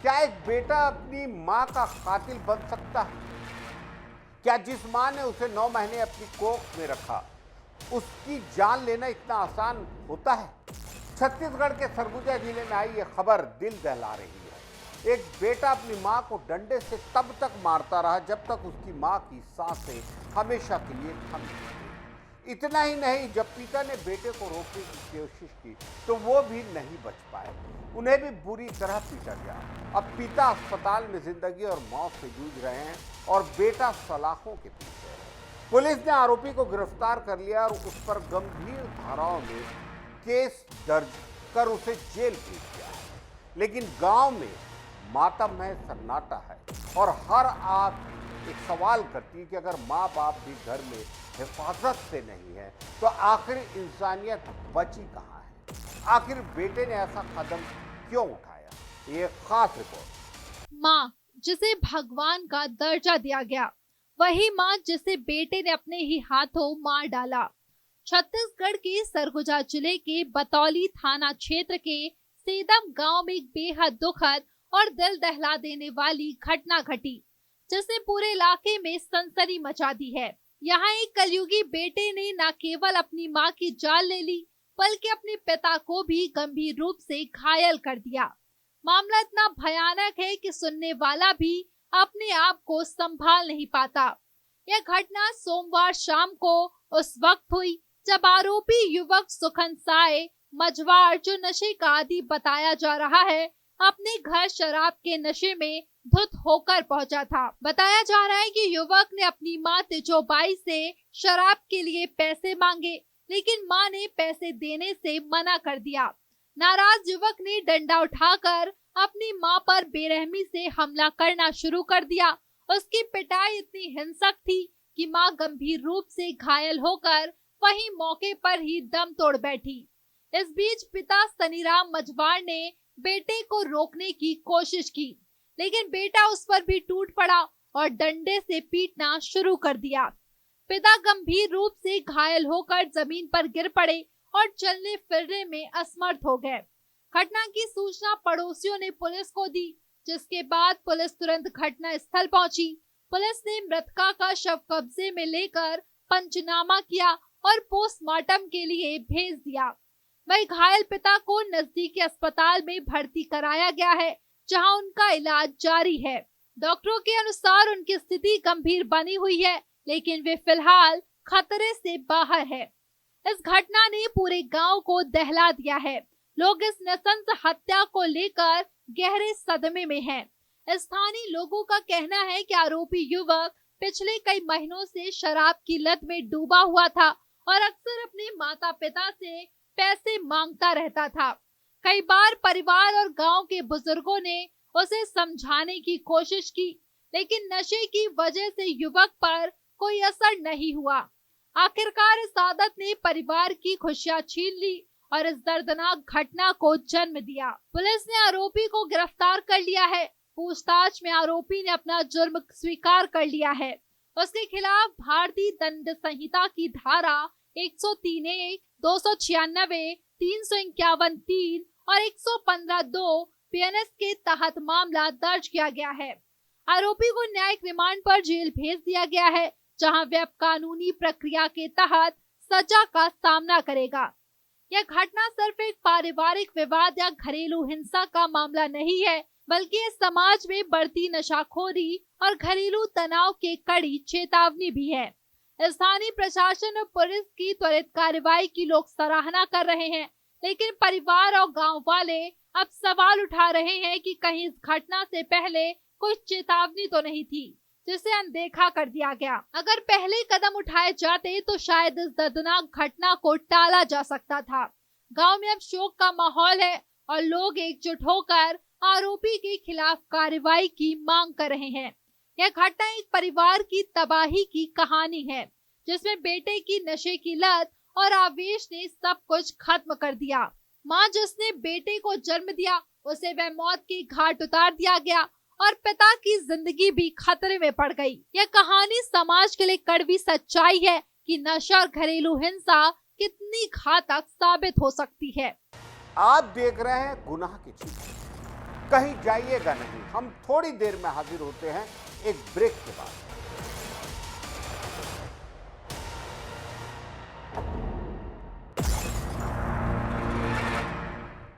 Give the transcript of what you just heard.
क्या एक बेटा अपनी मां का कातिल बन सकता है? क्या जिस मां ने उसे 9 महीने अपनी कोख में रखा, उसकी जान लेना इतना आसान होता है? छत्तीसगढ़ के सरगुजा जिले में आई यह खबर दिल दहला रही है। एक बेटा अपनी मां को डंडे से तब तक मारता रहा जब तक उसकी मां की सांसें हमेशा के लिए थम नहीं गई। इतना ही नहीं, जब पिता ने बेटे को रोकने की कोशिश की तो वो भी नहीं बच पाए। उन्हें भी बुरी तरह पीटा गया। अब पिता अस्पताल में जिंदगी और मौत से जूझ रहे हैं और बेटा सलाखों के पीछे है। पुलिस ने आरोपी को गिरफ्तार कर लिया और उस पर गंभीर धाराओं में केस दर्ज कर उसे जेल भेज दिया है। लेकिन गांव में मातम है, सन्नाटा है और हर आंख एक सवाल करती है कि अगर माँ बाप भी घर में हिफाजत से नहीं है तो आखिर इंसानियत बची कहाँ है? आखिर बेटे ने ऐसा कदम क्यों उठाया? ये खास रिपोर्ट। माँ जिसे भगवान का दर्जा दिया गया, वही माँ जिसे बेटे ने अपने ही हाथों मार डाला। छत्तीसगढ़ के सरगुजा जिले के बतौली थाना क्षेत्र के सेदम गांव में एक बेहद दुखद और दिल दहला देने वाली घटना घटी, जिसने पूरे इलाके में सनसनी मचा दी है। यहाँ एक कलयुगी बेटे ने न केवल अपनी माँ की जान ले ली, बल्कि अपने पिता को भी गंभीर रूप से घायल कर दिया। मामला इतना भयानक है कि सुनने वाला भी अपने आप को संभाल नहीं पाता। यह घटना सोमवार शाम को उस वक्त हुई जब आरोपी युवक सुखन साय मझवाड़, जो नशे का आदी बताया जा रहा है, अपने घर शराब के नशे में धुत होकर पहुंचा था। बताया जा रहा है कि युवक ने अपनी मां तिजोबाई से शराब के लिए पैसे मांगे, लेकिन मां ने पैसे देने से मना कर दिया। नाराज युवक ने डंडा उठाकर अपनी मां पर बेरहमी से हमला करना शुरू कर दिया। उसकी पिटाई इतनी हिंसक थी कि मां गंभीर रूप से घायल होकर वहीं मौके पर ही दम तोड़ बैठी। इस बीच पिता सनीराम मझवाड़ ने बेटे को रोकने की कोशिश की, लेकिन बेटा उस पर भी टूट पड़ा और डंडे से पीटना शुरू कर दिया। पिता गंभीर रूप से घायल होकर जमीन पर गिर पड़े और चलने फिरने में असमर्थ हो गए। घटना की सूचना पड़ोसियों ने पुलिस को दी, जिसके बाद पुलिस तुरंत घटना स्थल पहुंची। पुलिस ने मृतका का शव कब्जे में लेकर पंचनामा किया और पोस्टमार्टम के लिए भेज दिया। वहीं घायल पिता को नजदीकी अस्पताल में भर्ती कराया गया है, जहां उनका इलाज जारी है। डॉक्टरों के अनुसार उनकी स्थिति गंभीर बनी हुई है, लेकिन वे फिलहाल खतरे से बाहर है। इस घटना ने पूरे गांव को दहला दिया है। लोग इस नृशंस हत्या को लेकर गहरे सदमे में हैं। स्थानीय लोगों का कहना है कि आरोपी युवक पिछले कई महीनों से शराब की लत में डूबा हुआ था और अक्सर अपने माता पिता से पैसे मांगता रहता था। कई बार परिवार और गांव के बुजुर्गों ने उसे समझाने की कोशिश की, लेकिन नशे की वजह से युवक पर कोई असर नहीं हुआ। आखिरकार इस आदत ने परिवार की खुशियां छीन ली और इस दर्दनाक घटना को जन्म दिया। पुलिस ने आरोपी को गिरफ्तार कर लिया है। पूछताछ में आरोपी ने अपना जुर्म स्वीकार कर लिया है। उसके खिलाफ भारतीय दंड संहिता की धारा 103(1), 296, 351(3) और 115(2) बीएनएस के तहत मामला दर्ज किया गया है। आरोपी को न्यायिक रिमांड पर जेल भेज दिया गया है, जहां वह कानूनी प्रक्रिया के तहत सजा का सामना करेगा। यह घटना सिर्फ एक पारिवारिक विवाद या घरेलू हिंसा का मामला नहीं है, बल्कि इस समाज में बढ़ती नशाखोरी और घरेलू तनाव की कड़ी चेतावनी भी है। स्थानीय प्रशासन और पुलिस की त्वरित कार्रवाई की लोग सराहना कर रहे हैं, लेकिन परिवार और गांव वाले अब सवाल उठा रहे हैं कि कहीं इस घटना से पहले कोई चेतावनी तो नहीं थी, जिसे अनदेखा कर दिया गया। अगर पहले कदम उठाए जाते तो शायद इस दर्दनाक घटना को टाला जा सकता था। गांव में अब शोक का माहौल है और लोग एकजुट होकर आरोपी के खिलाफ कार्रवाई की मांग कर रहे हैं। यह घटना एक परिवार की तबाही की कहानी है, जिसमें बेटे की नशे की लत और आवेश ने सब कुछ खत्म कर दिया। माँ जिसने बेटे को जन्म दिया, उसे वह मौत के घाट उतार दिया गया और पिता की जिंदगी भी खतरे में पड़ गई। यह कहानी समाज के लिए कड़वी सच्चाई है कि नशा और घरेलू हिंसा कितनी घातक साबित हो सकती है। आप देख रहे हैं गुनाह की चीज। कहीं जाइएगा नहीं, हम थोड़ी देर में हाजिर होते हैं एक ब्रेक के बाद।